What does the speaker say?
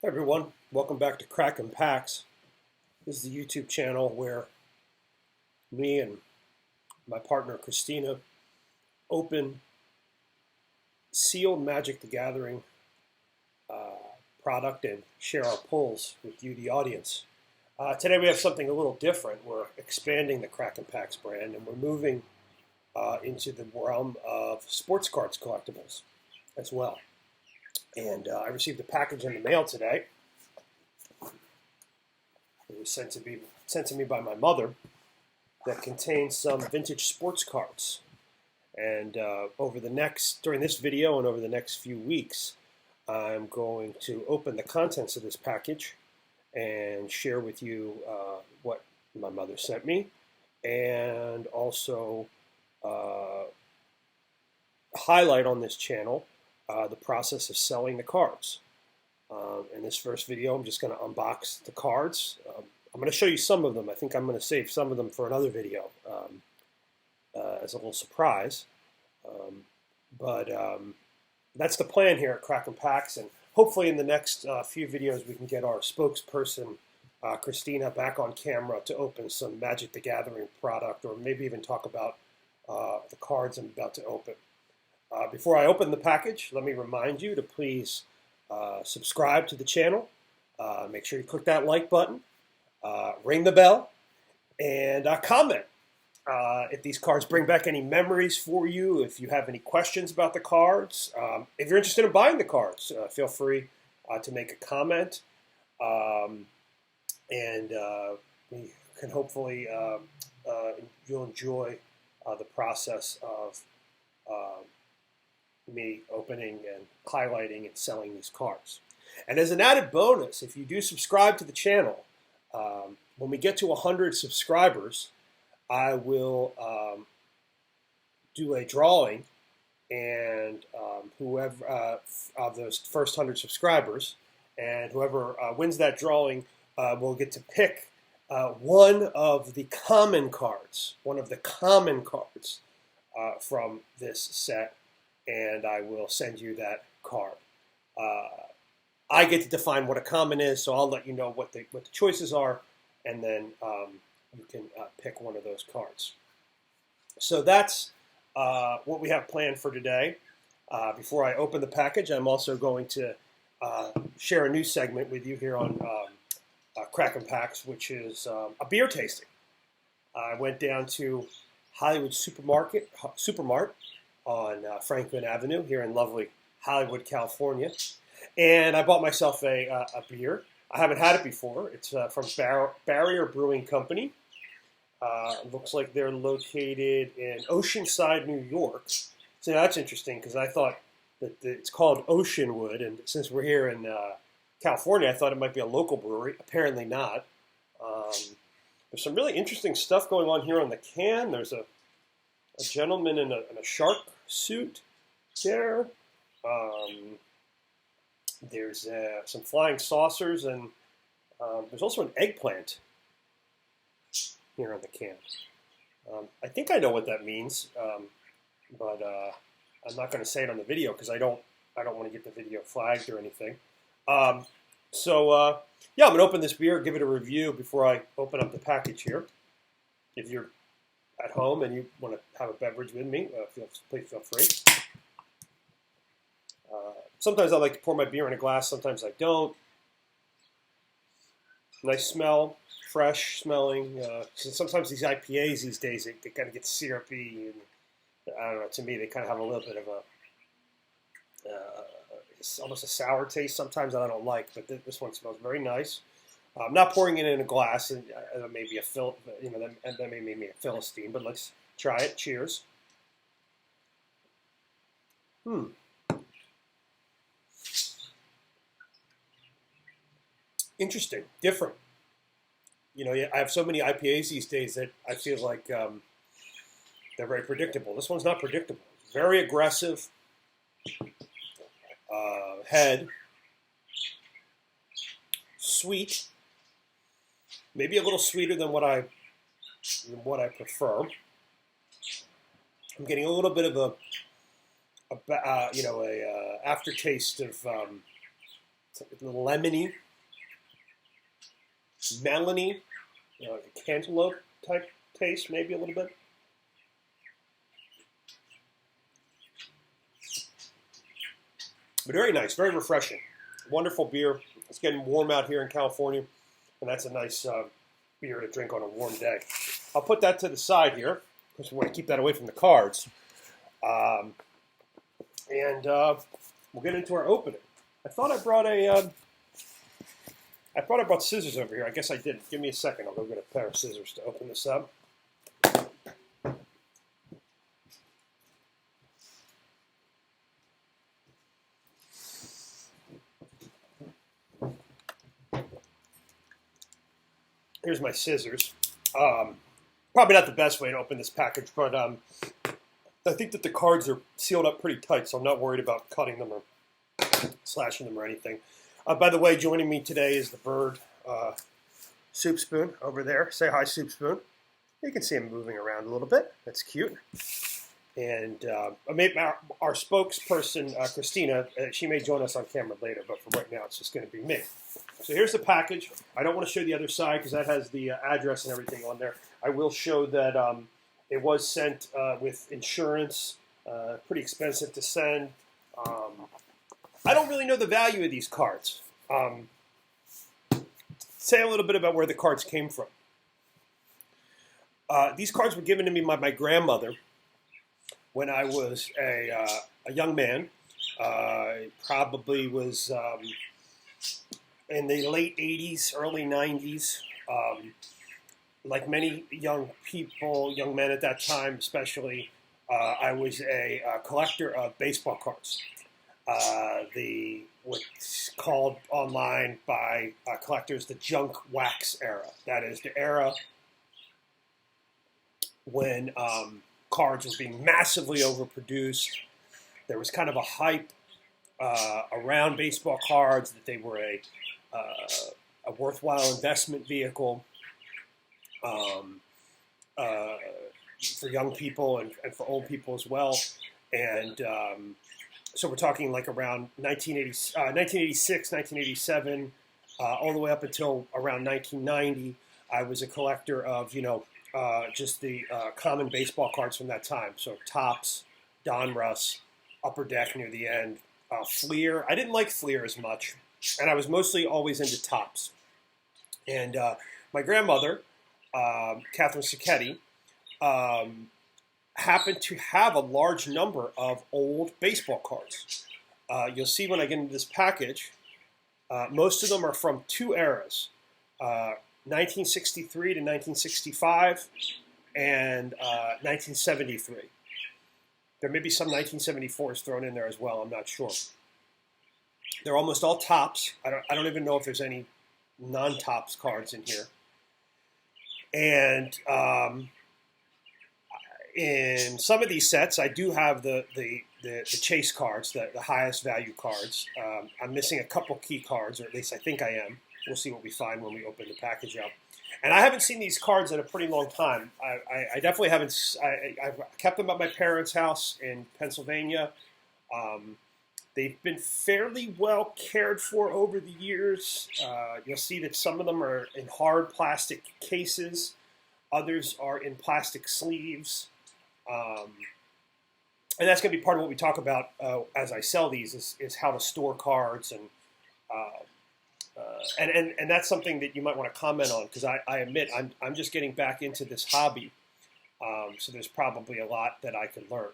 Hey everyone, welcome back to Paks. This is the YouTube channel where me and my partner Christina open sealed Magic the Gathering product and share our pulls with you, the audience. Today we have something a little different. We're expanding the Paks brand and we're moving into the realm of sports cards collectibles as well. And I received a package in the mail today. It was sent to me by my mother that contains some vintage sports cards. And during this video and over the next few weeks, I'm going to open the contents of this package and share with you what my mother sent me, and also highlight on this channel the process of selling the cards. In this first video, I'm just going to unbox the cards. I'm going to show you some of them. I think I'm going to save some of them for another video as a little surprise. But that's the plan here at Paks, and hopefully in the next few videos we can get our spokesperson, Christina, back on camera to open some Magic the Gathering product, or maybe even talk about the cards I'm about to open. Before I open the package, let me remind you to please subscribe to the channel. Make sure you click that like button, ring the bell, and comment. If these cards bring back any memories for you, if you have any questions about the cards, if you're interested in buying the cards, feel free to make a comment, and we can hopefully you'll enjoy the process of me opening and highlighting and selling these cards. And as an added bonus, if you do subscribe to the channel, when we get to 100 subscribers, I will do a drawing, and whoever of those first 100 subscribers, and whoever wins that drawing will get to pick one of the common cards, from this set, and I will send you that card. I get to define what a common is, so I'll let you know what the choices are, and then you can pick one of those cards. So that's what we have planned for today. Before I open the package, I'm also going to share a new segment with you here on Paks, which is a beer tasting. I went down to Hollywood Supermart on Franklin Avenue here in lovely Hollywood, California, and I bought myself a beer. I haven't had it before. It's from Barrier Brewing Company. Looks like they're located in Oceanside, New York. So that's interesting, because I thought that it's called Oceanwood, and since we're here in California, I thought it might be a local brewery. Apparently not. There's some really interesting stuff going on here on the can. There's a gentleman in a shark suit there. There's some flying saucers, and there's also an eggplant here on the can. I think I know what that means, but I'm not going to say it on the video because I don't want to get the video flagged or anything. Yeah, I'm going to open this beer, give it a review before I open up the package here. If you're at home and you want to have a beverage with me, please feel free. Sometimes I like to pour my beer in a glass, sometimes I don't. Nice smell, fresh smelling. Sometimes these IPAs these days, they kind of get syrupy, and I don't know, to me they kind of have a little bit of almost a sour taste sometimes that I don't like, but this one smells very nice. I'm not pouring it in a glass, and that may be that may make me a Philistine, but let's try it. Cheers. Interesting, different. I have so many IPAs these days that I feel like they're very predictable. This one's not predictable. It's very aggressive. Head. Sweet. Maybe a little sweeter than what I prefer. I'm getting a little bit of a aftertaste of It's a little lemony, melony, like a cantaloupe type taste, maybe a little bit. But very nice, very refreshing. Wonderful beer. It's getting warm out here in California, and that's a nice beer to drink on a warm day. I'll put that to the side here, because we want to keep that away from the cards. And we'll get into our opening. I thought I brought I brought scissors over here. I guess I didn't. Give me a second. I'll go get a pair of scissors to open this up. Here's my scissors. Probably not the best way to open this package, but I think that the cards are sealed up pretty tight, so I'm not worried about cutting them or slashing them or anything. By the way, joining me today is the bird, Soup Spoon, over there. Say hi, Soup Spoon. You can see him moving around a little bit. That's cute. And our spokesperson, Christina, she may join us on camera later, but for right now, it's just going to be me. So here's the package. I don't want to show the other side because that has the address and everything on there. I will show that it was sent with insurance, pretty expensive to send. I don't really know the value of these cards. Say a little bit about where the cards came from. These cards were given to me by my grandmother when I was a young man. Probably was in the late 80s, early 90s. Like many young people, young men at that time especially, I was a collector of baseball cards. What's called online by collectors the junk wax era. That is the era when cards were being massively overproduced. There was kind of a hype around baseball cards that they were a worthwhile investment vehicle for young people and for old people as well. And so we're talking like around 1986, 1987, all the way up until around 1990. I was a collector of, just the common baseball cards from that time. So Topps, Donruss, Upper Deck near the end, Fleer. I didn't like Fleer as much, and I was mostly always into Topps. And my grandmother, Catherine Sacchetti, happened to have a large number of old baseball cards. You'll see when I get into this package, most of them are from two eras, 1963 to 1965 and 1973. There may be some 1974s thrown in there as well, I'm not sure. They're almost all Topps. I don't even know if there's any non-Topps cards in here. And in some of these sets, I do have the chase cards, the highest value cards. I'm missing a couple key cards, or at least I think I am. We'll see what we find when we open the package up. And I haven't seen these cards in a pretty long time. I definitely haven't. I've kept them at my parents' house in Pennsylvania. They've been fairly well cared for over the years. You'll see that some of them are in hard plastic cases. Others are in plastic sleeves. And that's going to be part of what we talk about as I sell these is how to store cards. And that's something that you might want to comment on, because I admit I'm just getting back into this hobby. So there's probably a lot that I could learn.